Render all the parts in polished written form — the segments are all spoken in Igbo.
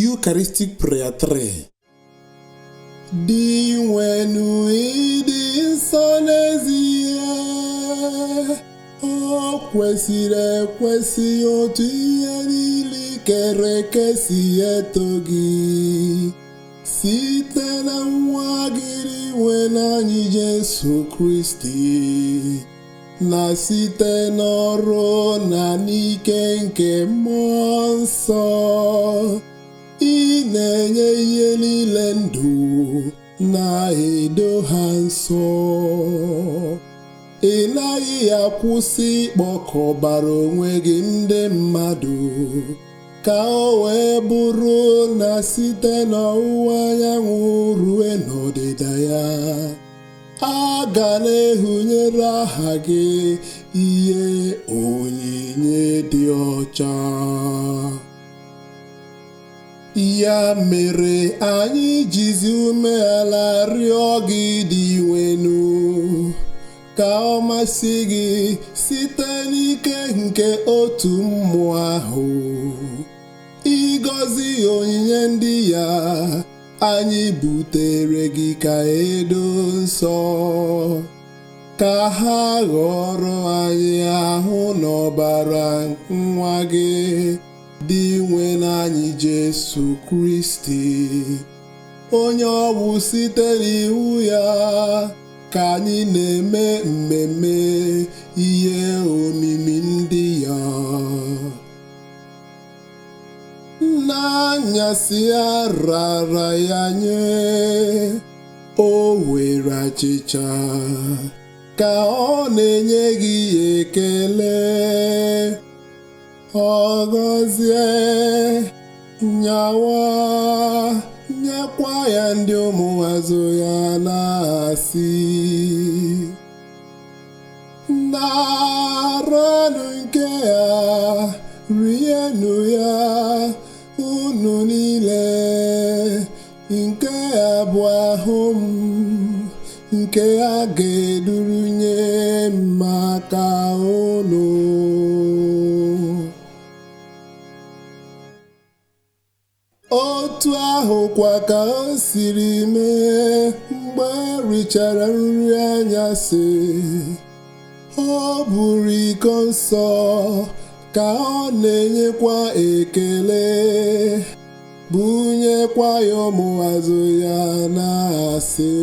Eucharistic Prayer 3. Dị nwenu ịdị nsọ n'ezie, o kwesịrị ekwesị otu ihe niile kere eke si eto gị, site na nwa gị nwe anyị Jesu Kristi, na site n'ọrụ na n'ike nke Mmụọ Nsọ. Ị na-enye ihe niile ndụ na-edo ha nsọ. Ị naghị akwụsị ịkpọkọbara onwe gị ndị mmadụ, ka o wee bụrụ na site n'ọwụwa anyanwụ rue n'ọdịda ya, a ga na-ehunyere aha gị ihe onyinye dị ọcha. Ya mere anyị jizi umeala rịọ gị dị nwenu, ka ọ masị gị site n'ike nke otu mmụọ ahụ, ịgọzi onyinye ndị ya anyị butere gị ka edo nsọ, ka ha ghọrọ anyị ahụ n'ọbara nwa gị dị nwe n'anyị Jesu Kristi, onye ọ bụ site n'iwu ya ka anyị na-eme mmemme ihe omimi ndị ya. N'anyasị ya rara ya nye, o were achịcha ka ọ na-enye gị ekele, ọ gọzie, nyawa, nyekwa ya ndị ụmụazụ ya na-asị, naranụ nke ya, rienụ ya unu niile, nke ya bụ ahụ m, nke a ga-edurunye maka unu. Otu ahụkwa ka o siri mee mgbe richara nri anyasị, ọ bụrụ iko nsọ ka ọ na-enyekwa ekele, bunyekwa ya ụmụazụ ya na-asị,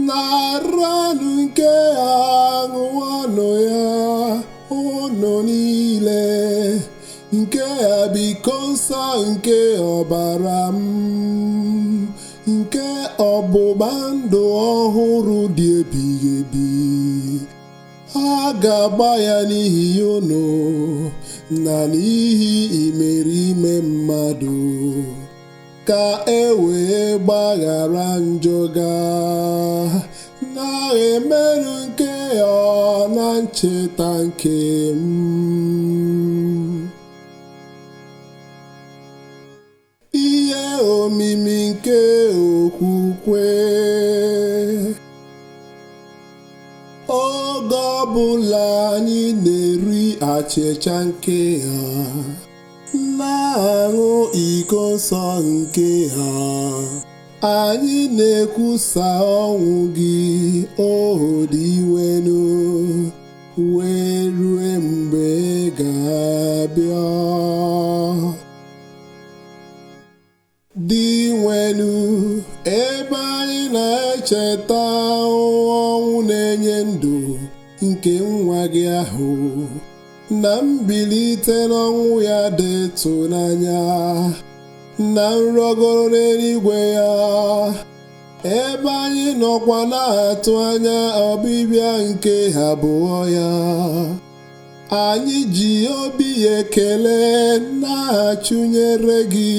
naranụ nke ya, ṅụọnụ ya unu niile, nke ya bụ iko nsọ nke ọbara m, nke ọgbụgba ndụ ọhụrụ dị ebighị ebi. A ga-agba ya n'ihi unu na n'ihi imerime mmadụ, ka e wee gbaghara njọ ga, na-emerụ nke ya na ncheta nke m. Ihe omimi nke okwukwe. Oge ọbụla anyị na-eri achịcha nke ha, na-aṅụ iko nsọ nke ha, anyị na-ekwusa ọnwụ gị, o dị nwenu, wee rue mgbe ga-abịa. Dị nwenu, ebe anyị na-echeta ọnwụ na-enye ndụ nke nwa gị ahụ, na mbilite n'ọnwụ ya dị ịtụnanya, na nrọgoro n'eluigwe ya, ebe anyị nọkwa na-atụ anya ọbịbịa nke abụọ ya. Anyị ji obi ekele na-achụnyere gị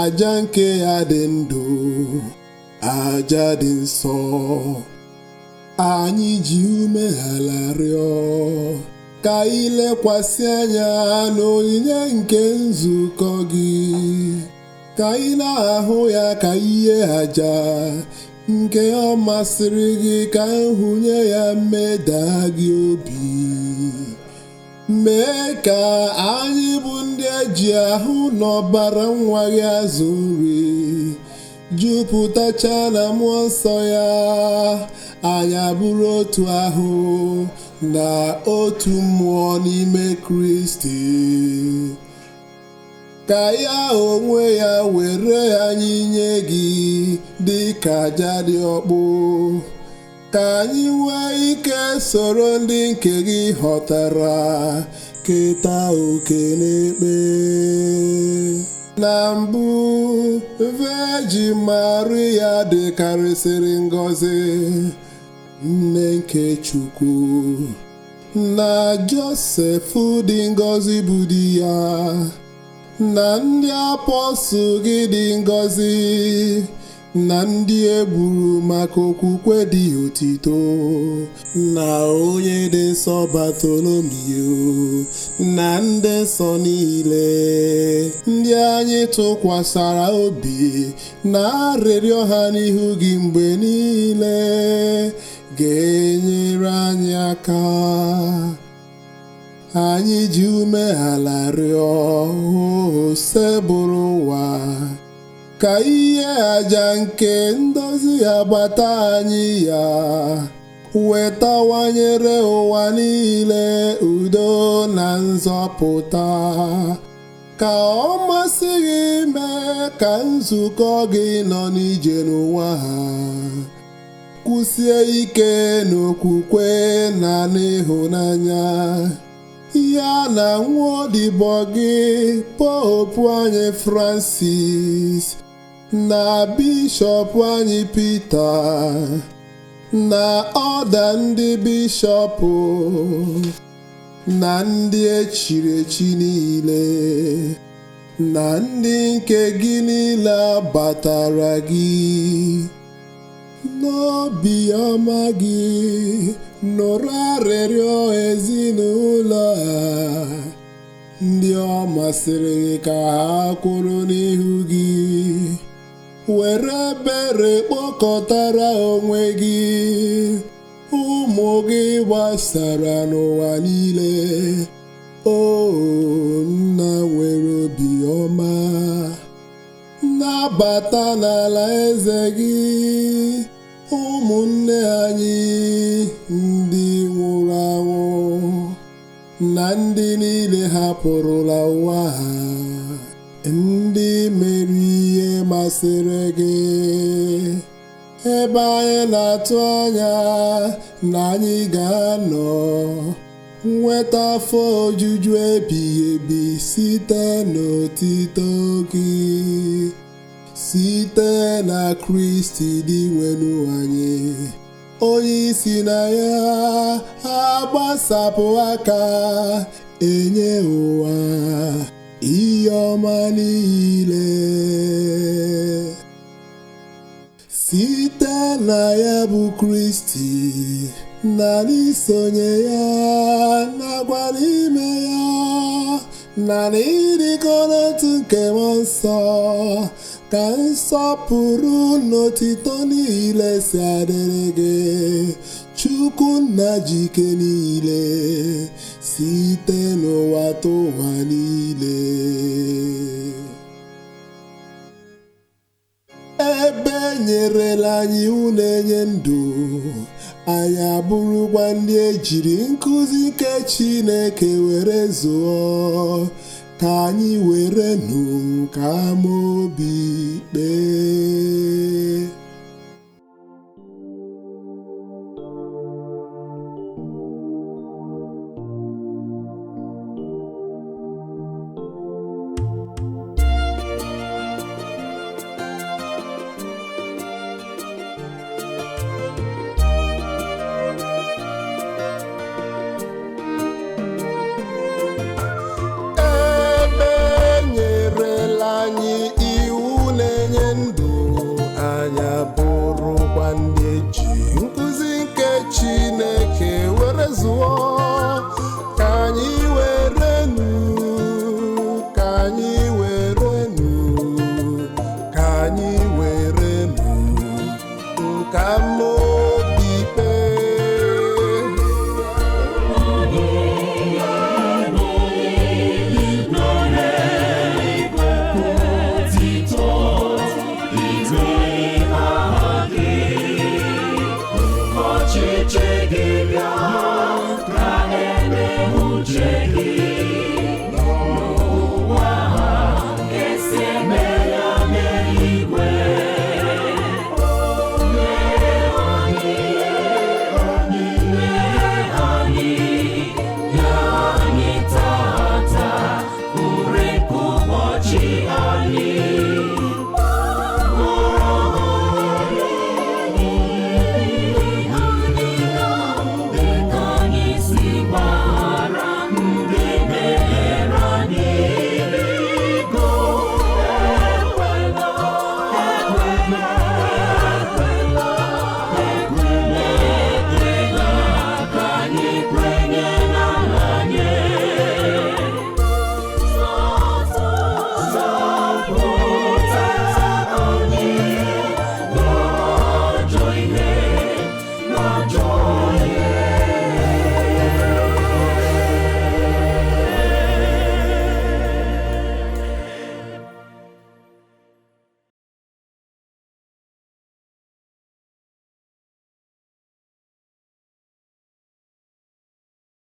aja nke ya dị ndụ, aja dị nsọ. Anyị ji umeala rịọ ka ilekwasị anya n'onyinye nke nzukọ gị, ka ị na-ahụ ya ka ihe aja nke ọ masịrị gị, ka nhụnye ya mmeda gị obi. mee ka anyị bụ ndị eji ahụ n'ọbara nwa gị azụ nri, jupụtacha na mmụọ nsọ ya, anyị abụrụ otu ahụ na otu mmụọ n'ime Kristi. Ka ya onwe ya were anyị nye gị dị ka aja dị ọkpụ, ka anyị nwee ike soro ndị nke gị họtara keta oke n'ekpe. Na mbụ, Virgin Maria dịkarịsịrị ngọzi, nne nke Chukwu, na Josef dị ngọzi bụ di ya, na ndị apọstụl gị dị ngọzi, na ndị egburu maka okwukwe dị otito, na onye dị nsọ Bartolomeo, na ndị nsọ niile ndị anyị tụkwasara obi na arịrịọ ha n'ihu gị mgbe niile ga-enyere anyị aka. Anyị ji umeala rịọ osebụrụ ụwa ka ihe àjà nke ndozi ya gbata anyị ya, wetawanyere ụwa niile udo na nzọpụta. Ka ọ masị gị mee ka nzukọ gị nọ n'ije n'ụwa ha kwụsie ike n'okwukwe na n'ịhụnanya, ya na nwaodibo gị Popu anyị Francis, na bishọp anyị Pita, na ọda ndị bishọpụ, na ndị echiri echi niile, na ndị nke gị niile batara gị. N'obi ọma gị nụrụ arịrịọ ezinụlọ a, ndị ọ masịrị gị ka ha kwụrụ n'ihu gị, were ebere kpọkọtara onwe gị ụmụ gị gbasara n'ụwa niile. O nna nwere obi ọma, nabata n'ala eze gị ụmụnne anyị ndị nwụrụ anwụ, na ndị niile hapụrụla ụwa ha, ndị mere ihe masịrị gị, ebe anyị na-atụ anya na anyị ga-anọ nweta afọ ojuju ebighị ebi site n'otito gị, site na Kristi dị nwenu anyị, onye isi na ya agbasapụ aka enye ụwa ihe ọma niile. Site na ya bụ Kristi na n'isonye ya nakwa n'ime ya, na n'ịdịkọ n'otu nke mmụọ nsọ, ka nsọpụrụ n'otito niile si adịrị gị, Chukwu nna jike niile, site n'ụwa tụwa niile. Ebe nyerela anyị iwu na-enye ndụ, anyị abụrụkwa ndị ejiri nkụzi nke Chineke were zụọ, ka anyị were nụ ka ama obi kpee. Bụrụkwa ndị eji nkụzi nke Chineke were zụọ,